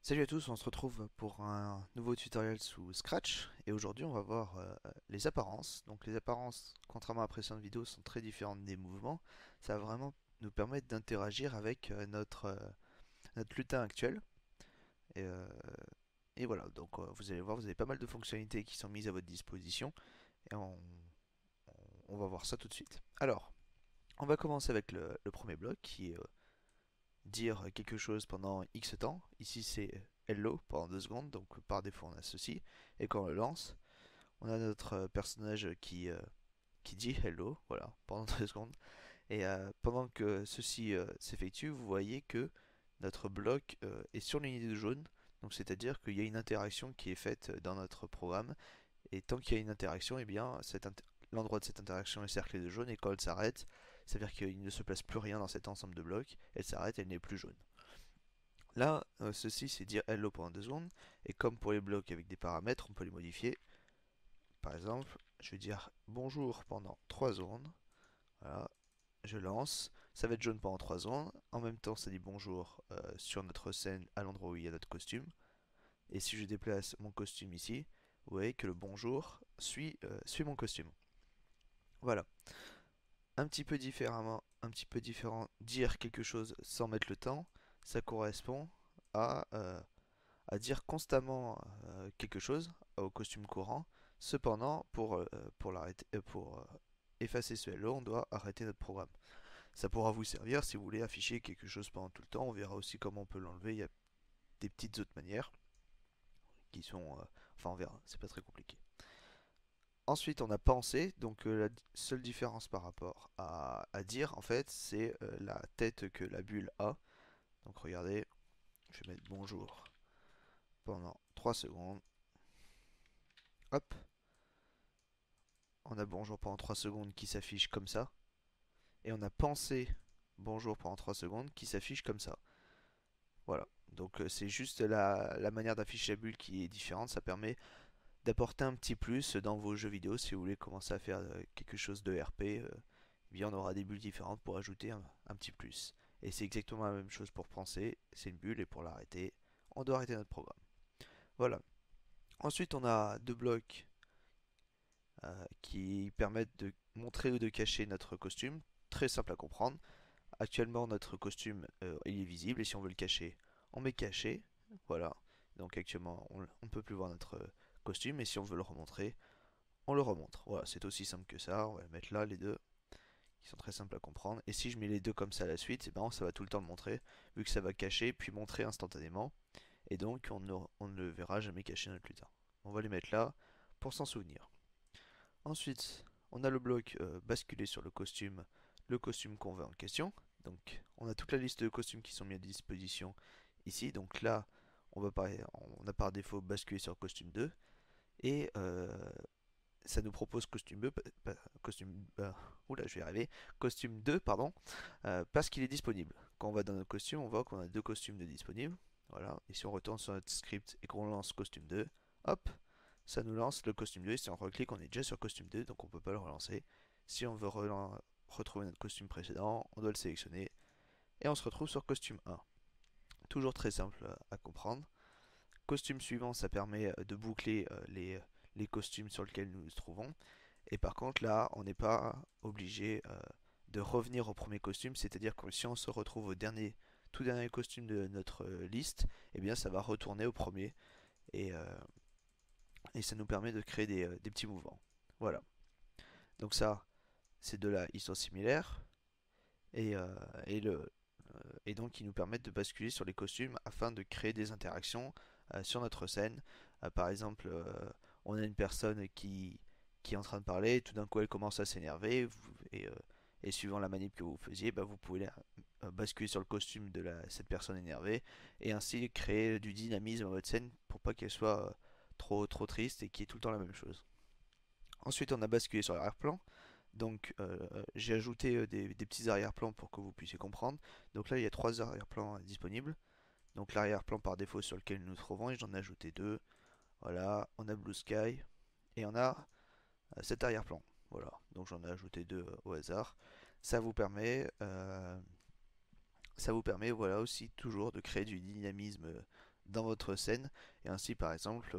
Salut à tous, on se retrouve pour un nouveau tutoriel sous Scratch et aujourd'hui on va voir les apparences. Donc les apparences, contrairement à la précédente vidéo, sont très différentes des mouvements. Ça va vraiment nous permettre d'interagir avec notre lutin actuel. Et, euh, et voilà, donc vous allez voir, vous avez pas mal de fonctionnalités qui sont mises à votre disposition et on va voir ça tout de suite. Alors, on va commencer avec le premier bloc qui est dire quelque chose pendant X temps. Ici c'est hello pendant 2 secondes, donc par défaut on a ceci. Et quand on le lance, on a notre personnage qui dit hello, voilà, pendant 2 secondes. Et pendant que ceci s'effectue, vous voyez que notre bloc est surligné de jaune. Donc c'est-à-dire qu'il y a une interaction qui est faite dans notre programme. Et tant qu'il y a une interaction, eh bien l'endroit de cette interaction est cerclé de jaune. Et quand elle s'arrête, ça veut dire qu'il ne se place plus rien dans cet ensemble de blocs. Elle s'arrête, elle n'est plus jaune. Là, ceci c'est dire hello pendant 2 secondes. Et comme pour les blocs avec des paramètres, on peut les modifier. Par exemple, je vais dire bonjour pendant 3 secondes. Voilà, je lance. Ça va être jaune pendant 3 secondes. En même temps, ça dit bonjour sur notre scène à l'endroit où il y a notre costume. Et si je déplace mon costume ici, vous voyez que le bonjour suit mon costume. Voilà. Un petit peu différemment, un petit peu différent, dire quelque chose sans mettre le temps, ça correspond à dire constamment quelque chose au costume courant. Cependant, pour effacer ce hello, on doit arrêter notre programme. Ça pourra vous servir si vous voulez afficher quelque chose pendant tout le temps. On verra aussi comment on peut l'enlever. Il y a des petites autres manières qui sont... enfin, on verra, c'est pas très compliqué. Ensuite, on a pensé. Donc, la seule différence par rapport à dire, en fait, c'est la tête que la bulle a. Donc, regardez, je vais mettre bonjour pendant 3 secondes. Hop, on a bonjour pendant 3 secondes qui s'affiche comme ça. Et on a pensé bonjour pendant 3 secondes qui s'affiche comme ça. Voilà. Donc c'est juste la manière d'afficher la bulle qui est différente. Ça permet d'apporter un petit plus dans vos jeux vidéo. Si vous voulez commencer à faire quelque chose de RP, eh bien on aura des bulles différentes pour ajouter un petit plus. Et c'est exactement la même chose pour penser. C'est une bulle et pour l'arrêter, on doit arrêter notre programme. Voilà. Ensuite on a deux blocs qui permettent de montrer ou de cacher notre costume. Très simple à comprendre. Actuellement, notre costume il est visible et si on veut le cacher, on met caché. Voilà. Donc actuellement, on ne peut plus voir notre costume et si on veut le remontrer, on le remontre. Voilà, c'est aussi simple que ça. On va le mettre là, les deux, qui sont très simples à comprendre. Et si je mets les deux comme ça à la suite, c'est marrant, ça va tout le temps le montrer, vu que ça va cacher puis montrer instantanément. Et donc, on ne verra jamais cacher notre lutin. On va les mettre là pour s'en souvenir. Ensuite, on a le bloc basculer sur le costume qu'on veut en question. Donc, on a toute la liste de costumes qui sont mis à disposition ici. Donc là, on a par défaut basculé sur costume 2. Et ça nous propose costume 2, oula, je vais y arriver, costume 2, pardon, parce qu'il est disponible. Quand on va dans notre costume, on voit qu'on a deux costumes de disponibles. Voilà. Et si on retourne sur notre script et qu'on lance costume 2, hop, ça nous lance le costume 2. Et si on reclique, on est déjà sur costume 2, donc on ne peut pas le relancer. Si on veut retrouver notre costume précédent, on doit le sélectionner. Et on se retrouve sur costume 1. Toujours très simple à comprendre. Costume suivant, ça permet de boucler les costumes sur lesquels nous nous trouvons. Et par contre, là, on n'est pas obligé de revenir au premier costume, c'est-à-dire que si on se retrouve au tout dernier costume de notre liste, eh bien ça va retourner au premier et, euh, et ça nous permet de créer des petits mouvements. Voilà. Donc ça, ces deux-là, ils sont similaires et, euh, et, et donc ils nous permettent de basculer sur les costumes afin de créer des interactions sur notre scène. Par exemple, on a une personne qui est en train de parler, et tout d'un coup elle commence à s'énerver, et suivant la manip que vous faisiez, bah, vous pouvez basculer sur le costume de cette personne énervée, et ainsi créer du dynamisme à votre scène pour pas qu'elle soit trop triste et qu'il y ait tout le temps la même chose. Ensuite on a basculé sur l'arrière-plan, donc j'ai ajouté des petits arrière-plans pour que vous puissiez comprendre. Donc là il y a trois arrière-plans disponibles. Donc l'arrière-plan par défaut sur lequel nous nous trouvons, et j'en ai ajouté deux. Voilà, on a Blue Sky et on a cet arrière-plan. Voilà, donc j'en ai ajouté deux au hasard. Ça vous permet, voilà aussi toujours de créer du dynamisme dans votre scène. Et ainsi, par exemple,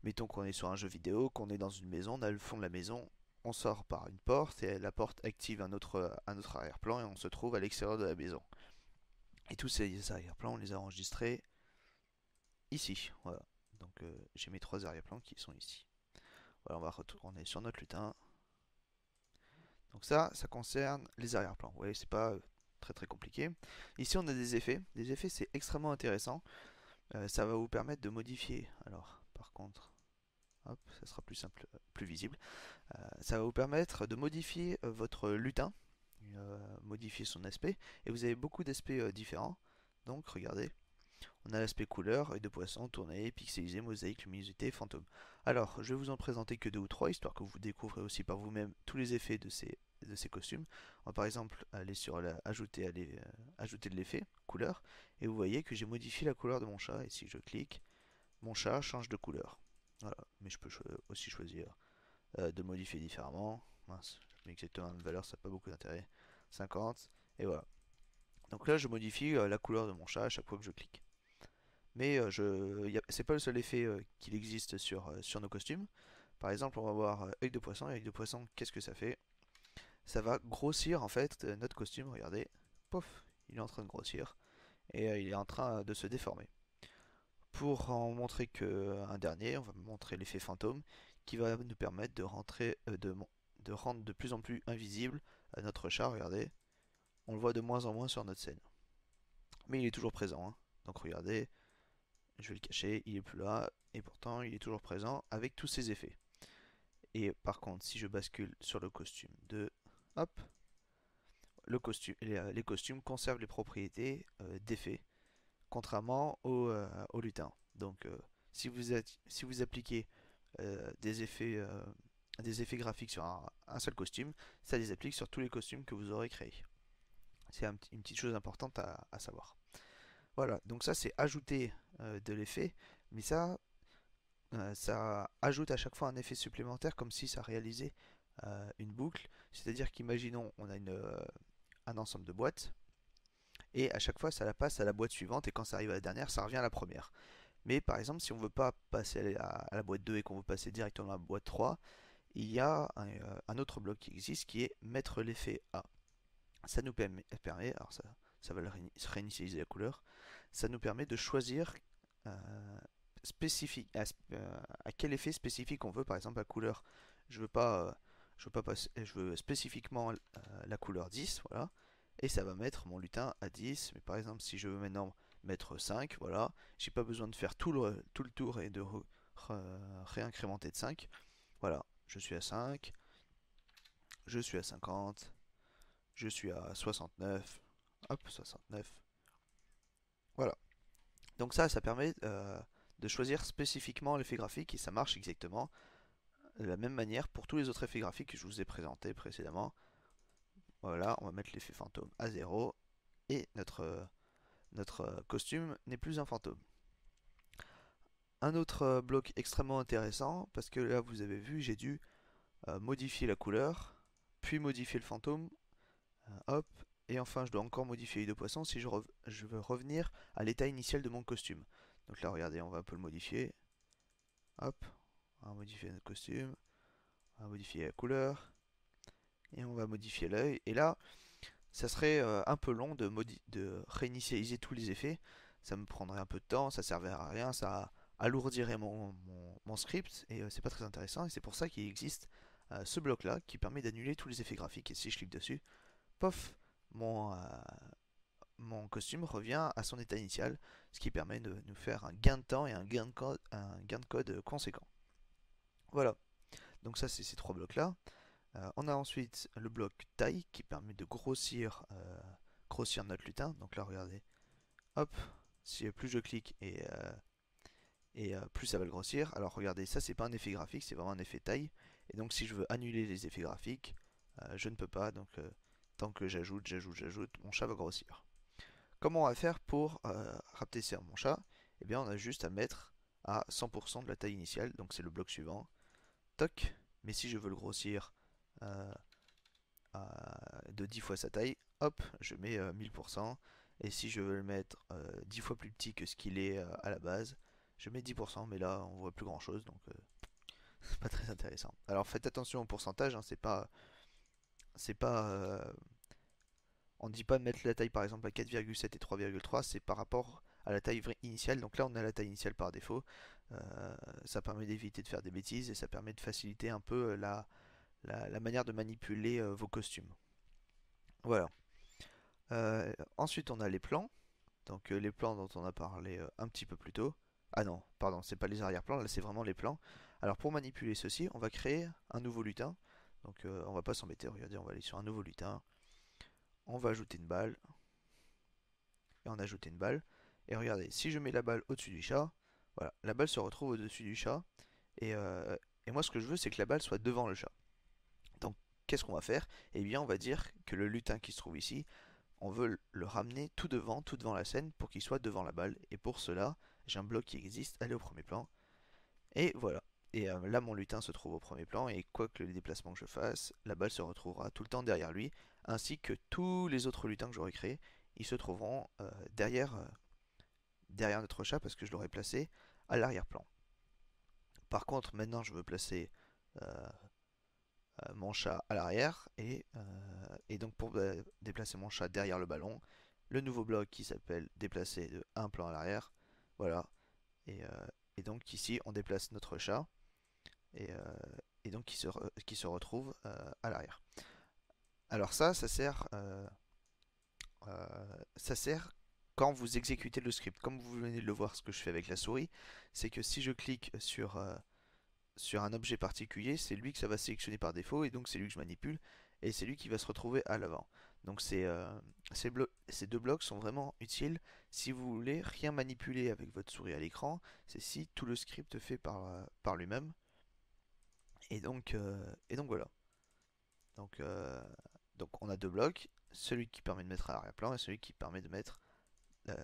mettons qu'on est sur un jeu vidéo, qu'on est dans une maison, on a le fond de la maison, on sort par une porte et la porte active un autre arrière-plan et on se trouve à l'extérieur de la maison. Et tous ces arrière-plans, on les a enregistrés ici. Voilà. Donc j'ai mes 3 arrière-plans qui sont ici. Voilà, on va retourner sur notre lutin. Donc ça concerne les arrière-plans. Vous voyez, c'est pas très très compliqué. Ici, on a des effets. Les effets, c'est extrêmement intéressant. Ça va vous permettre de modifier. Alors, par contre, hop, ça sera plus simple, plus visible. Ça va vous permettre de modifier votre lutin, modifier son aspect. Et vous avez beaucoup d'aspects différents. Donc, regardez. On a l'aspect couleur, œil de poisson, tourné, pixelisé, mosaïque, luminosité, fantôme. Alors, je vais vous en présenter que 2 ou 3, histoire que vous découvrez aussi par vous-même tous les effets de ces costumes. On va par exemple aller sur ajouter de l'effet, couleur, et vous voyez que j'ai modifié la couleur de mon chat, et si je clique, mon chat change de couleur. Voilà, mais je peux aussi choisir de le modifier différemment. Mince, je mets exactement la même valeur, ça n'a pas beaucoup d'intérêt. 50, et voilà. Donc là, je modifie la couleur de mon chat à chaque fois que je clique. Mais c'est pas le seul effet qu'il existe sur nos costumes. Par exemple, on va voir œil de poisson. Et œil de poisson, qu'est-ce que ça fait? Ça va grossir en fait notre costume. Regardez, pof, il est en train de grossir et il est en train de se déformer. Pour en montrer que un dernier, on va montrer l'effet fantôme qui va nous permettre de rendre de plus en plus invisible notre chat. Regardez, on le voit de moins en moins sur notre scène, mais il est toujours présent, hein. Donc regardez, je vais le cacher, il est plus là, et pourtant il est toujours présent avec tous ses effets. Et par contre, si je bascule sur le costume de... Hop, les costumes conservent les propriétés d'effets, contrairement au lutin. Donc si vous appliquez des effets graphiques sur un seul costume, ça les applique sur tous les costumes que vous aurez créés. C'est une petite chose importante à savoir. Voilà, donc ça c'est ajouter de l'effet, mais ça ajoute à chaque fois un effet supplémentaire comme si ça réalisait une boucle. C'est-à-dire qu'imaginons on a un ensemble de boîtes et à chaque fois ça la passe à la boîte suivante et quand ça arrive à la dernière ça revient à la première. Mais par exemple si on ne veut pas passer à la boîte 2 et qu'on veut passer directement à la boîte 3, il y a un autre bloc qui existe qui est mettre l'effet A. Ça nous permet alors ça va réinitialiser la couleur, ça nous permet de choisir spécifique à quel effet spécifique on veut. Par exemple la couleur, je veux pas je veux spécifiquement la couleur 10, voilà, et ça va mettre mon lutin à 10. Mais par exemple si je veux maintenant mettre 5, voilà, j'ai pas besoin de faire tout le tour et de réincrémenter de 5. Voilà, je suis à 5, je suis à 50, je suis à 69, hop, 69, voilà. Donc ça permet de choisir spécifiquement l'effet graphique et ça marche exactement de la même manière pour tous les autres effets graphiques que je vous ai présentés précédemment. Voilà, on va mettre l'effet fantôme à 0 et notre costume n'est plus un fantôme. Un autre bloc extrêmement intéressant, parce que là vous avez vu, j'ai dû modifier la couleur, puis modifier le fantôme, hop, et enfin je dois encore modifier l'œil de poisson si je veux revenir à l'état initial de mon costume. Donc là regardez, on va un peu le modifier, hop, on va modifier notre costume, on va modifier la couleur, et on va modifier l'œil, et là ça serait un peu long de réinitialiser tous les effets, ça me prendrait un peu de temps, ça servirait à rien, ça alourdirait mon script, et c'est pas très intéressant, et c'est pour ça qu'il existe ce bloc là qui permet d'annuler tous les effets graphiques, et si je clique dessus, pof, mon, euh, mon costume revient à son état initial, ce qui permet de nous faire un gain de temps et un gain de code conséquent. Voilà, donc ça c'est ces 3 blocs-là. On a ensuite le bloc taille qui permet de grossir notre lutin. Donc là regardez, hop, si plus je clique et plus ça va le grossir. Alors regardez, ça c'est pas un effet graphique, c'est vraiment un effet taille. Et donc si je veux annuler les effets graphiques, je ne peux pas. Donc tant que j'ajoute, mon chat va grossir. Comment on va faire pour rapetisser mon chat? Eh bien on a juste à mettre à 100% de la taille initiale, donc c'est le bloc suivant. Toc, mais si je veux le grossir de 10 fois sa taille, hop, je mets 1000%, Et si je veux le mettre 10 fois plus petit que ce qu'il est à la base, je mets 10%, mais là on voit plus grand chose, donc c'est pas très intéressant. Alors faites attention au pourcentage, hein, c'est pas, on ne dit pas de mettre la taille par exemple à 4,7 et 3,3, c'est par rapport à la taille initiale. Donc là on a la taille initiale par défaut. Ça permet d'éviter de faire des bêtises et ça permet de faciliter un peu la manière de manipuler vos costumes. Voilà. Ensuite on a les plans. Donc les plans dont on a parlé un petit peu plus tôt. Ah non, pardon, c'est pas les arrière-plans, là c'est vraiment les plans. Alors pour manipuler ceci, on va créer un nouveau lutin. Donc on va pas s'embêter, regardez, on va aller sur un nouveau lutin. On va ajouter une balle. Et on ajoute une balle. Et regardez, si je mets la balle au-dessus du chat, voilà, la balle se retrouve au-dessus du chat. Et, euh, et moi ce que je veux c'est que la balle soit devant le chat. Donc qu'est-ce qu'on va faire? Eh bien on va dire que le lutin qui se trouve ici, on veut le ramener tout devant la scène pour qu'il soit devant la balle. Et pour cela, j'ai un bloc qui existe, allez au premier plan. Et voilà. Et là, mon lutin se trouve au premier plan, et quoi que le déplacement que je fasse, la balle se retrouvera tout le temps derrière lui, ainsi que tous les autres lutins que j'aurai créés, ils se trouveront derrière notre chat parce que je l'aurai placé à l'arrière-plan. Par contre, maintenant, je veux placer euh, mon chat à l'arrière, et donc pour déplacer mon chat derrière le ballon, le nouveau bloc qui s'appelle déplacer de un plan à l'arrière, voilà. Et, euh, et donc ici, on déplace notre chat et, euh, et donc qui se retrouve à l'arrière. Alors ça sert quand vous exécutez le script. Comme vous venez de le voir, ce que je fais avec la souris, c'est que si je clique sur un objet particulier, c'est lui que ça va sélectionner par défaut, et donc c'est lui que je manipule, et c'est lui qui va se retrouver à l'avant. Donc ces deux blocs sont vraiment utiles si vous voulez rien manipuler avec votre souris à l'écran, c'est si tout le script est fait par lui-même. Et donc voilà. Donc, euh, donc on a deux blocs, celui qui permet de mettre à l'arrière-plan et celui qui permet de mettre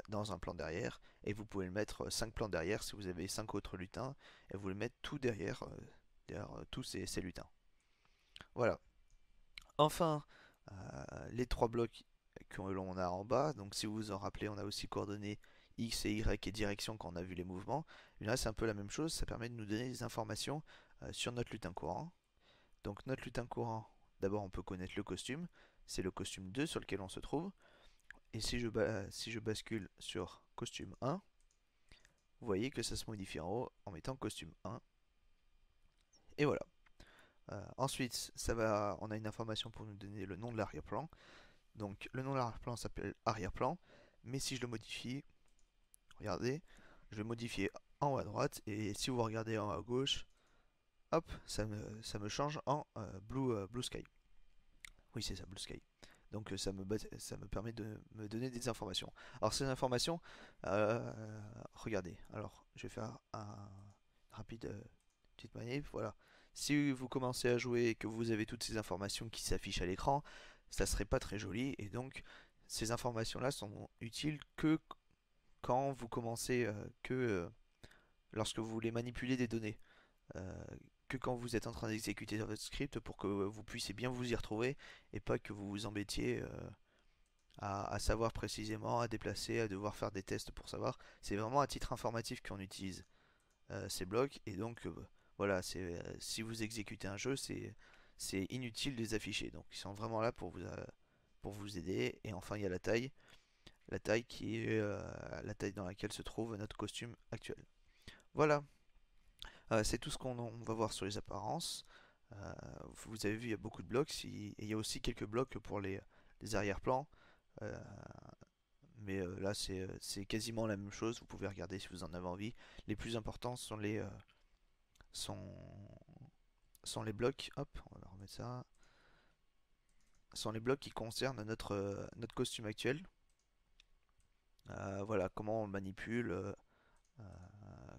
dans un plan derrière. Et vous pouvez le mettre 5 plans derrière si vous avez 5 autres lutins, et vous le mettez tout derrière tous ces lutins. Voilà. Enfin, les trois blocs que l'on a en bas, donc si vous vous en rappelez, on a aussi coordonnées X et Y et direction quand on a vu les mouvements. Et là, c'est un peu la même chose, ça permet de nous donner des informations sur notre lutin courant. Donc notre lutin courant, d'abord on peut connaître le costume, c'est le costume 2 sur lequel on se trouve. Et si je bascule sur costume 1, vous voyez que ça se modifie en haut en mettant costume 1. Et voilà. Ensuite, on a une information pour nous donner le nom de l'arrière-plan. Donc le nom de l'arrière-plan s'appelle arrière-plan, mais si je le modifie, regardez, je vais modifier en haut à droite, et si vous regardez en haut à gauche, hop, ça me change en Blue Sky. Oui, c'est ça, Blue Sky. Donc ça me permet de me donner des informations. Alors ces informations, regardez. Alors je vais faire un rapide petite manip. Voilà. Si vous commencez à jouer et que vous avez toutes ces informations qui s'affichent à l'écran, ça serait pas très joli. Et donc ces informations-là sont utiles que quand vous commencez, que lorsque vous voulez manipuler des données. Euh, que quand vous êtes en train d'exécuter votre script pour que vous puissiez bien vous y retrouver et pas que vous vous embêtiez à savoir précisément, à déplacer, à devoir faire des tests pour savoir. C'est vraiment à titre informatif qu'on utilise ces blocs, et donc voilà, si vous exécutez un jeu, c'est inutile de les afficher. Donc ils sont vraiment là pour vous aider. Et enfin il y a la taille qui est la taille dans laquelle se trouve notre costume actuel. Voilà. C'est tout ce qu'on va voir sur les apparences. Euh, Vous avez vu, il y a beaucoup de blocs, et il y a aussi quelques blocs pour les arrière-plans. Euh, mais là, c'est quasiment la même chose. Vous pouvez regarder si vous en avez envie. Les plus importants sont, sont les blocs. Hop, on va remettre ça. Sont les blocs qui concernent notre costume actuel. Voilà, comment on le manipule,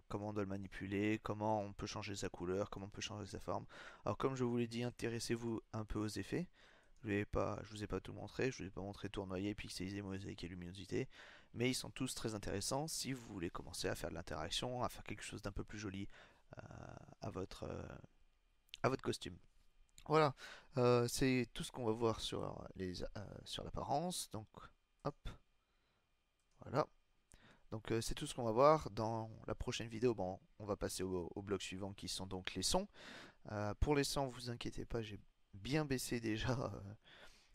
comment on doit le manipuler, comment on peut changer sa couleur, comment on peut changer sa forme. Alors comme je vous l'ai dit, intéressez-vous un peu aux effets. Je vous ai pas tout montré, je vous ai pas montré tournoyer, pixeliser, mosaïque et luminosité, mais ils sont tous très intéressants si vous voulez commencer à faire de l'interaction, à faire quelque chose d'un peu plus joli euh, à votre, euh, à votre costume. Voilà, c'est tout ce qu'on va voir sur sur l'apparence. Donc, hop. Voilà. Donc c'est tout ce qu'on va voir. Dans la prochaine vidéo, bon, on va passer au bloc suivant qui sont donc les sons. Pour les sons, vous inquiétez pas, j'ai bien baissé déjà.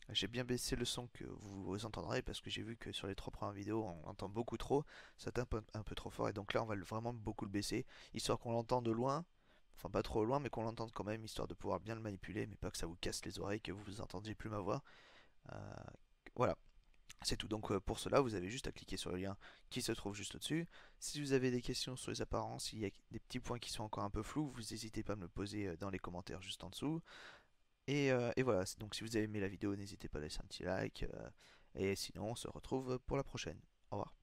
J'ai bien baissé le son que vous entendrez parce que j'ai vu que sur les 3 premières vidéos on entend beaucoup trop, ça tape un peu trop fort et donc là on va vraiment beaucoup le baisser, histoire qu'on l'entende de loin, enfin pas trop loin mais qu'on l'entende quand même, histoire de pouvoir bien le manipuler mais pas que ça vous casse les oreilles, que vous entendiez plus ma voix. Euh, voilà, c'est tout. Donc pour cela vous avez juste à cliquer sur le lien qui se trouve juste au-dessus. Si vous avez des questions sur les apparences, s'il y a des petits points qui sont encore un peu flous, vous n'hésitez pas à me le poser dans les commentaires juste en dessous. Et voilà, donc si vous avez aimé la vidéo, n'hésitez pas à laisser un petit like. Et sinon, on se retrouve pour la prochaine. Au revoir.